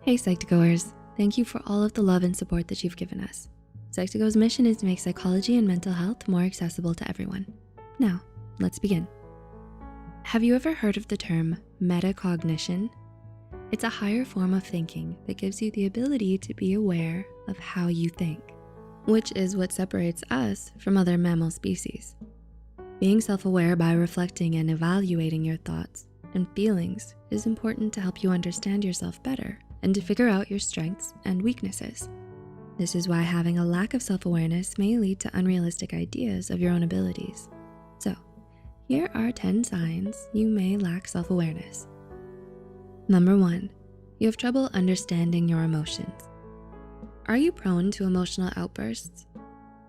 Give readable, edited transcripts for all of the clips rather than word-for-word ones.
Hey Psych2Goers, thank you for all of the love and support that you've given us. Psych2Go's mission is to make psychology and mental health more accessible to everyone. Now, let's begin. Have you ever heard of the term metacognition? It's a higher form of thinking that gives you the ability to be aware of how you think, which is what separates us from other mammal species. Being self-aware by reflecting and evaluating your thoughts and feelings is important to help you understand yourself better and to figure out your strengths and weaknesses. This is why having a lack of self-awareness may lead to unrealistic ideas of your own abilities. So, here are 10 signs you may lack self-awareness. Number 1, you have trouble understanding your emotions. Are you prone to emotional outbursts?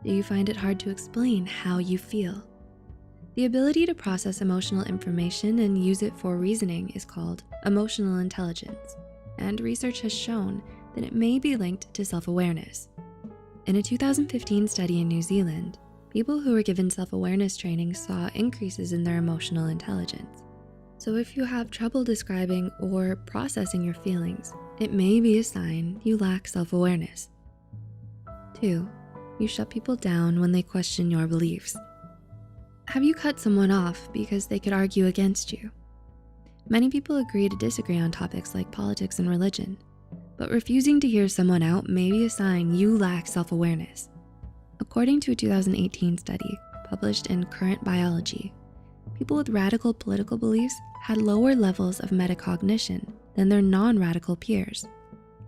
Do you find it hard to explain how you feel? The ability to process emotional information and use it for reasoning is called emotional intelligence, and research has shown that it may be linked to self-awareness. In a 2015 study in New Zealand, people who were given self-awareness training saw increases in their emotional intelligence. So if you have trouble describing or processing your feelings, it may be a sign you lack self-awareness. 2, you shut people down when they question your beliefs. Have you cut someone off because they could argue against you? Many people agree to disagree on topics like politics and religion, but refusing to hear someone out may be a sign you lack self-awareness. According to a 2018 study published in Current Biology, people with radical political beliefs had lower levels of metacognition than their non-radical peers.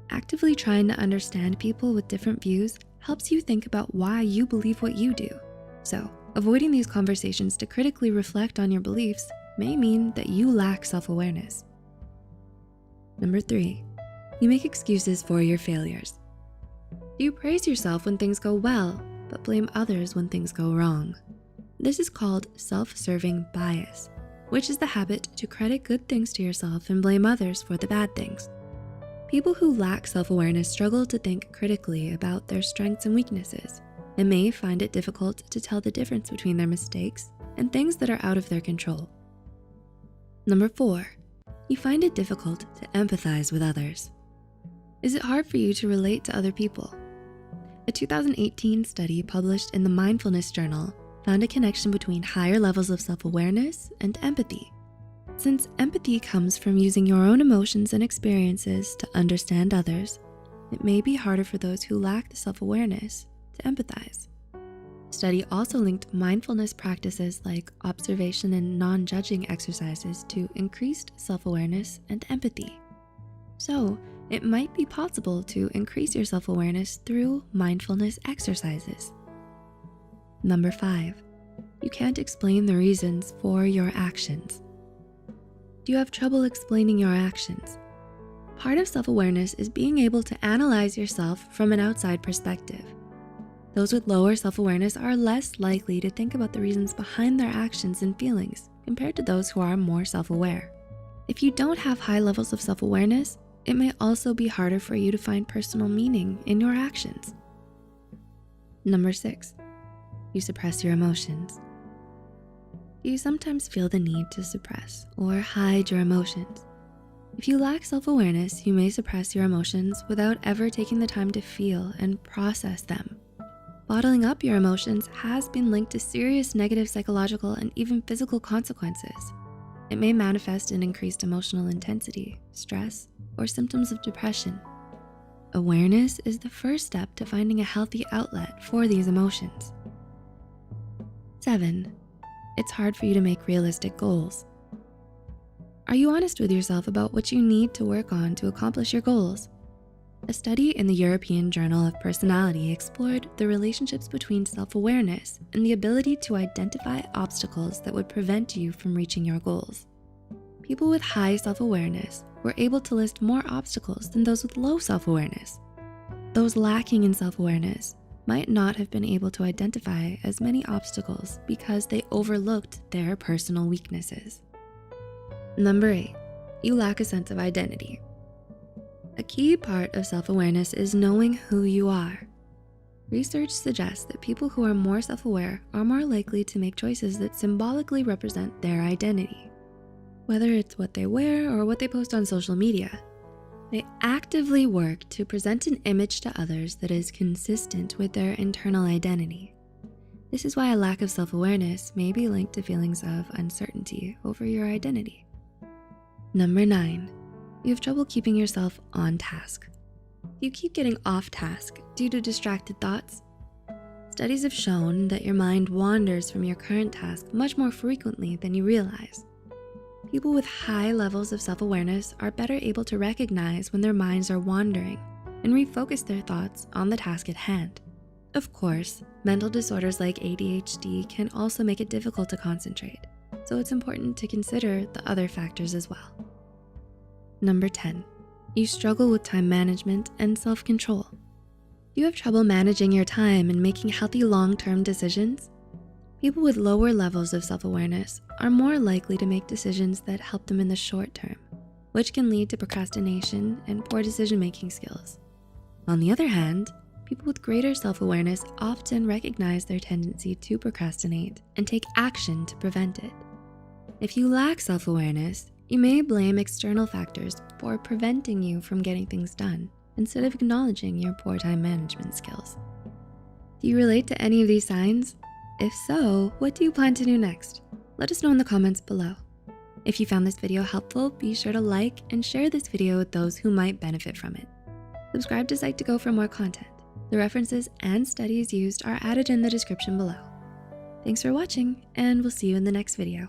Actively trying to understand people with different views helps you think about why you believe what you do. So, avoiding these conversations to critically reflect on your beliefs may mean that you lack self-awareness. Number 3, you make excuses for your failures. Do you praise yourself when things go well, but blame others when things go wrong? This is called self-serving bias, which is the habit to credit good things to yourself and blame others for the bad things. People who lack self-awareness struggle to think critically about their strengths and weaknesses and may find it difficult to tell the difference between their mistakes and things that are out of their control. Number 4, you find it difficult to empathize with others. Is it hard for you to relate to other people? A 2018 study published in the Mindfulness Journal found a connection between higher levels of self-awareness and empathy. Since empathy comes from using your own emotions and experiences to understand others, it may be harder for those who lack the self-awareness to empathize. The study also linked mindfulness practices like observation and non-judging exercises to increased self-awareness and empathy. So, it might be possible to increase your self-awareness through mindfulness exercises. Number 5, you can't explain the reasons for your actions. Do you have trouble explaining your actions? Part of self-awareness is being able to analyze yourself from an outside perspective. Those with lower self-awareness are less likely to think about the reasons behind their actions and feelings compared to those who are more self-aware. If you don't have high levels of self-awareness, it may also be harder for you to find personal meaning in your actions. Number 6, you suppress your emotions. Do you sometimes feel the need to suppress or hide your emotions? If you lack self-awareness, you may suppress your emotions without ever taking the time to feel and process them. Bottling up your emotions has been linked to serious negative psychological and even physical consequences. It may manifest in increased emotional intensity, stress, or symptoms of depression. Awareness is the first step to finding a healthy outlet for these emotions. 7, it's hard for you to make realistic goals. Are you honest with yourself about what you need to work on to accomplish your goals? A study in the European Journal of Personality explored the relationships between self-awareness and the ability to identify obstacles that would prevent you from reaching your goals. People with high self-awareness were able to list more obstacles than those with low self-awareness. Those lacking in self-awareness might not have been able to identify as many obstacles because they overlooked their personal weaknesses. Number 8, you lack a sense of identity. A key part of self-awareness is knowing who you are. Research suggests that people who are more self-aware are more likely to make choices that symbolically represent their identity. Whether it's what they wear or what they post on social media, They actively work to present an image to others that is consistent with their internal identity. This is why a lack of self-awareness may be linked to feelings of uncertainty over your identity. Number 9, you have trouble keeping yourself on task. You keep getting off task due to distracted thoughts. Studies have shown that your mind wanders from your current task much more frequently than you realize. People with high levels of self-awareness are better able to recognize when their minds are wandering and refocus their thoughts on the task at hand. Of course, mental disorders like ADHD can also make it difficult to concentrate, so it's important to consider the other factors as well. Number 10, you struggle with time management and self-control. You have trouble managing your time and making healthy long-term decisions. People with lower levels of self-awareness are more likely to make decisions that help them in the short term, which can lead to procrastination and poor decision-making skills. On the other hand, people with greater self-awareness often recognize their tendency to procrastinate and take action to prevent it. If you lack self-awareness, you may blame external factors for preventing you from getting things done instead of acknowledging your poor time management skills. Do you relate to any of these signs? If so, what do you plan to do next? Let us know in the comments below. If you found this video helpful, be sure to like and share this video with those who might benefit from it. Subscribe to Psych2Go for more content. The references and studies used are added in the description below. Thanks for watching, and we'll see you in the next video.